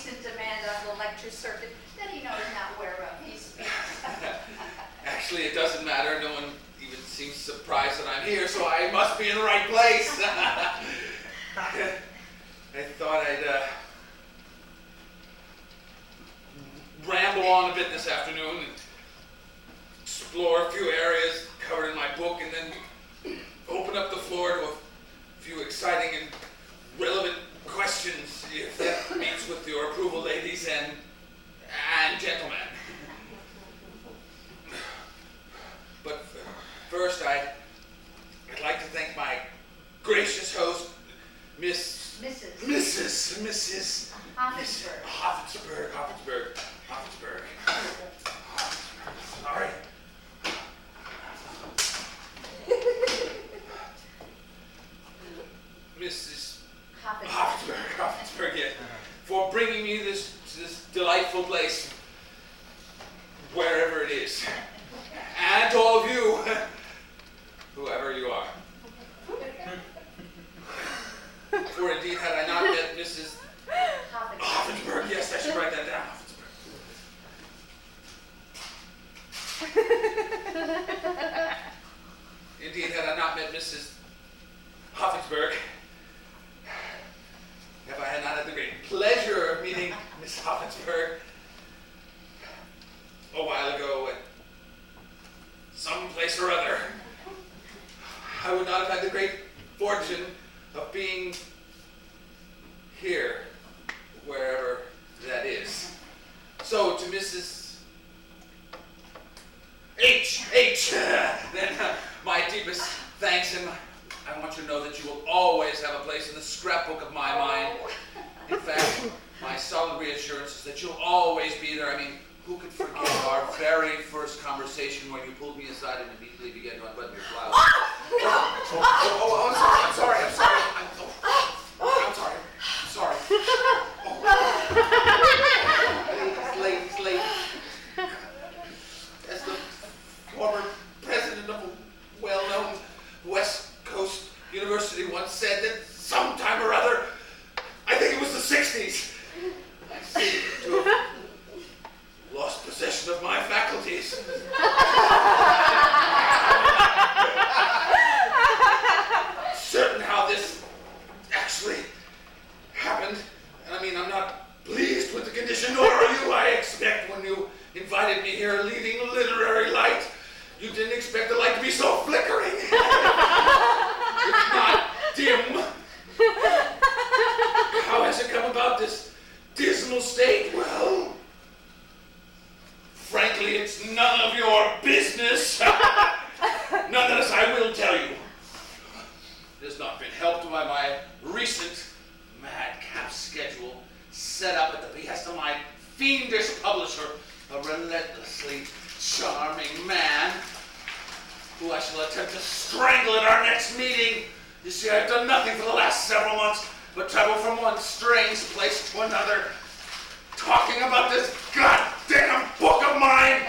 recent demand on the lecture circuit that he knows not whereof he speaks. Actually, it doesn't matter. No one even seems surprised that I'm here, so I must be in the right place. I thought I'd ramble on a bit this afternoon and explore a few areas covered in my book, and then open up the floor to a few exciting and relevant questions, if that meets with your approval, ladies and gentlemen. But first, I'd like to thank my gracious host, Mrs. Hoffensberg. Sorry. Mrs. Hoffensberg, yes, for bringing me this delightful place, wherever it is. And to all of you, whoever you are. For indeed, had I not met Mrs. Hoffensberg, yes, I should write that down. Indeed, had I not met Mrs. Hoffensberg, if I had not had the great pleasure of meeting Miss Hoffensberg a while ago at some place or other, I would not have had the great fortune of being here, wherever that is. So to Mrs. H, then my deepest thanks, and I want you to know that you will always have a place in the scrapbook of my mind. In fact, my solid reassurance is that you'll always be there. I mean, who could forget our very first conversation when you pulled me aside and immediately began to unbutton your blouse? I'm sorry. It's late. As the former president of a well-known West Coast University once said, that sometime or other, I think it was the 60s, I seem to have lost possession of my faculties. Certain how this actually happened. I mean, I'm not pleased with the condition, nor are you, I expect, when you invited me here, leading literary light. You didn't expect the light to be so flickering. It's not dim. How has it come about, this dismal state? Well, frankly, it's none of your business. Nonetheless, I will tell you. It has not been helped by my recent madcap schedule set up at the behest of my fiendish publisher, a relentlessly charming man who I shall attempt to strangle at our next meeting. You see, I've done nothing for the last several months but travel from one strange place to another, talking about this goddamn book of mine.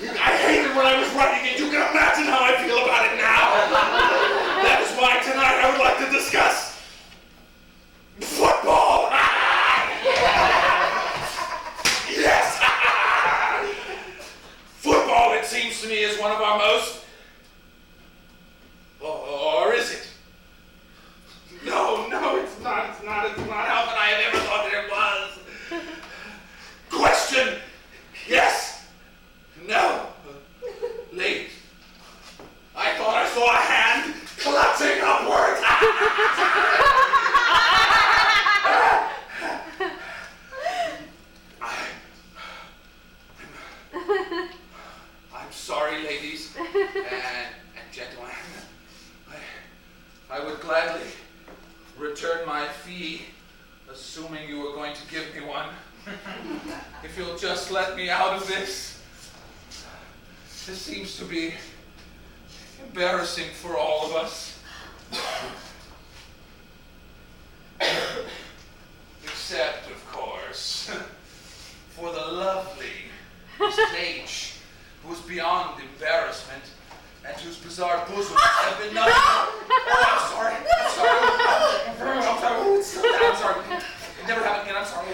I hated when I was writing it. You can imagine how I feel about it now. That is why tonight I would like to discuss football. Yes. Football, it seems to me, is one of our most, or is it? No, it's not. It's not how that I have ever thought that it was. Question: yes, no. Ladies, I thought I saw a hand clutching upward. I'm sorry, ladies and gentlemen. I would gladly return my fee, assuming you were going to give me one. If you'll just let me out of this. This seems to be embarrassing for all of us. Except, of course, for the lovely Miss H, who is beyond embarrassment and whose bizarre bosoms have been nothing. Oh, I'm sorry. Oh, it's still down. I'm sorry. It never happened again. I'm sorry.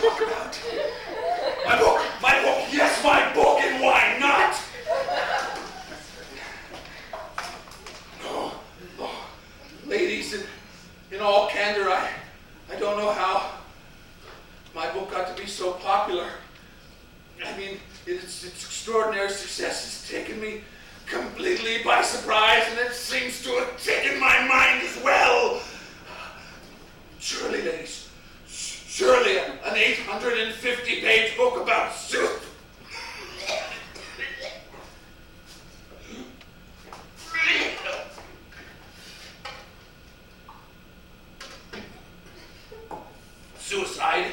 talk about? My book, yes, my book, and why not? Oh, ladies, in all candor, I don't know how my book got to be so popular. I mean, its extraordinary success has taken me completely by surprise, and it seems to have taken my mind as well. Surely, ladies, surely an 850-page book about soup. Suicide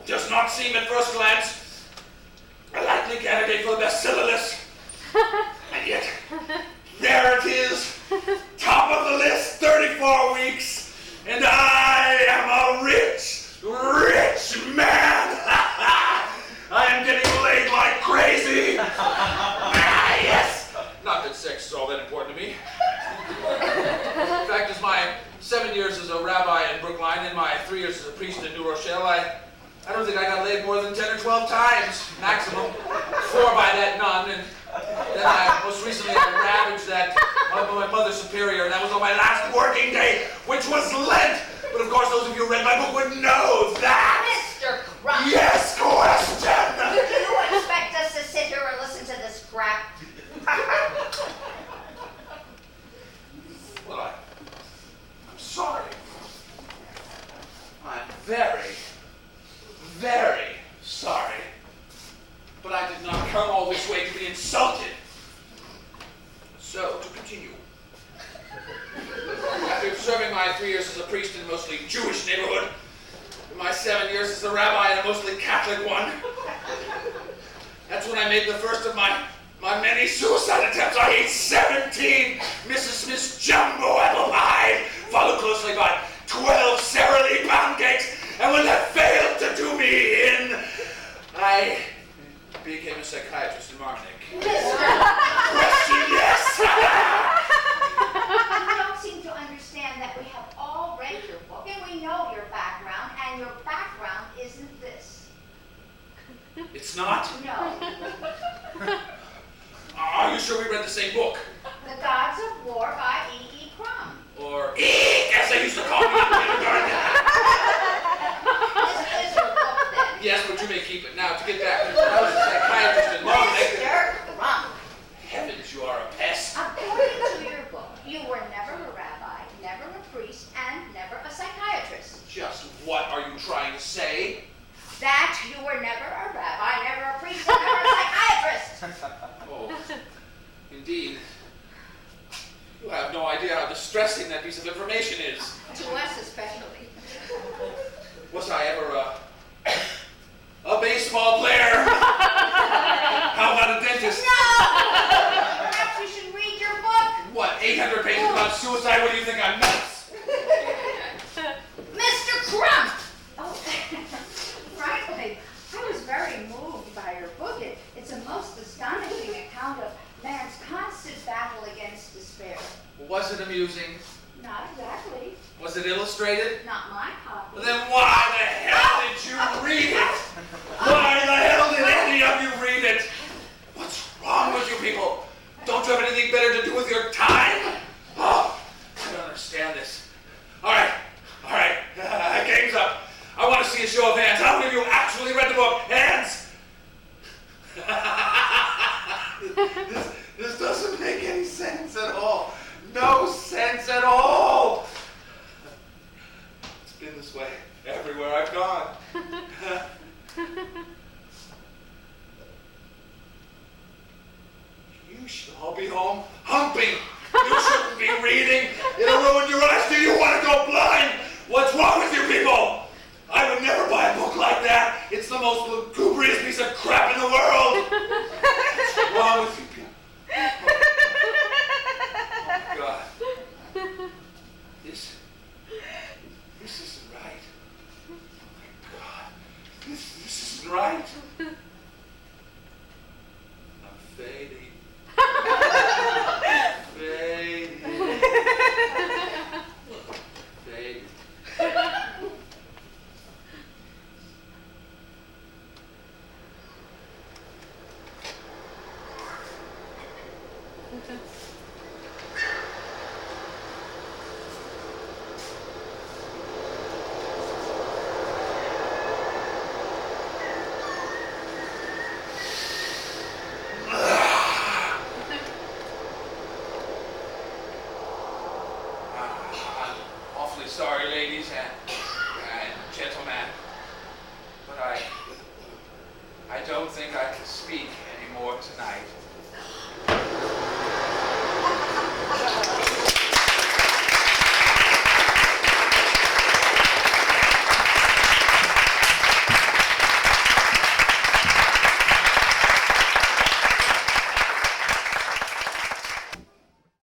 does not seem at first glance a likely candidate for the bestseller list. And yet, there it is, top of the list, 34 weeks, and I am a rich man. I am getting laid like crazy. Yes. Not that sex is all that important to me. In fact, as my 7 years as a rabbi in Brookline and my 3 years as a priest in New Rochelle, I don't think I got laid more than 10 or 12 times, maximum. 4 by that nun, and then I most recently ravaged that my mother superior, and that was on my last working day, which was Lent. But of course, those of you who read my book would know that. Mr. Crump. Yes, question. Do you expect us to sit here and listen to this crap? Well, I'm sorry. I'm very, very sorry. But I did not come all this way to be insulted. So, to continue. After serving my 3 years as a priest in a mostly Jewish neighborhood, and my 7 years as a rabbi in a mostly Catholic one, that's when I made the first of my many suicide attempts. I ate 17 Mrs. Smith's jumbo apple pie, followed closely by 12 Sara Lee pound cakes, and when that failed to do me in, I became a psychiatrist in Marminick. Question, yes! You don't seem to understand that we have all read your book, and we know your background, and your background isn't this. It's not? No. Are you sure we read the same book? The Gods of War by E.E. Crumb. Or Eek, as they used to call me in kindergarten. This is your book, then. Yes, but you may keep it. Now, to get back, I was a psychiatrist in Marminick. Mr. Crumb. Heavens, you are a pest. According to your book, you were never a rabbi, never a priest, and never a psychiatrist. Just what are you trying to say? That you were never a rabbi, never a priest, and never a psychiatrist. Oh, indeed. You have no idea how distressing that piece of information is. To us especially. Was I ever a baseball player? How about a dentist? No! Perhaps you should read your book. What, 800 pages about suicide? What do you think, I'm nuts? Mr. Crump! Oh, frankly, I was very moved by your book. It's a most astonishing account of man's constant battle against despair. Was it amusing? Not exactly. Was it illustrated? Not my copy. Well, then why the hell did you read it? Why the hell did any of you read it? What's wrong with you people? Don't you have anything better to do with your time? Oh, I don't understand this. All right, game's up. I want to see a show of hands. How many of you actually read the book? Hands! This doesn't make any sense at all. No sense at all. It's been this way everywhere I've gone. You should all be home humping. You shouldn't be reading. It'll ruin your eyes. Do you want to go blind? What's wrong with you people? I would never buy a book like that. It's the most lugubrious piece of crap in the world. What's wrong with you people? Oh, God. This isn't right. Oh, my God. This isn't right. I'm fading. Fading. Fading. I don't think I can speak anymore tonight.